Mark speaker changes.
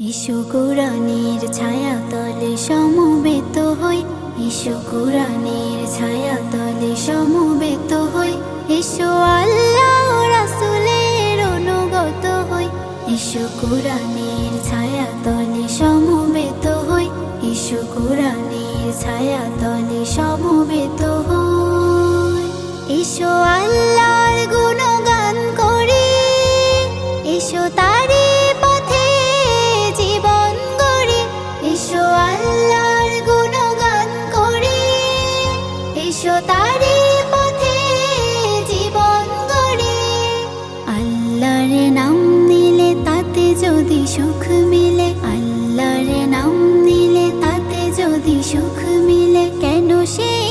Speaker 1: Issue কুরআনের ছায়া তলে সমবেত হই, ইসু কুরআনের ছায়া তলে সমবেত হই, ইসু আল্লাহ রাসূলের অনুগত হই। ইসু কুরআনের ছায়া তলে সমবেত হই, ইসু কুরআনের ছায়া তলে সমবেত হই। ইসু আল্লাহর গুণগান করি, ইসু তারি পথে জীবন গড়ি, ইসু আল্লাহর গুণগান করি, ইসু তারি পথে জীবন গড়ি। আল্লাহর নাম নিলে তাতে যদি সুখ মিলে, আল্লাহর নাম নিলে তাতে যদি সুখ মিলে, কেন সেই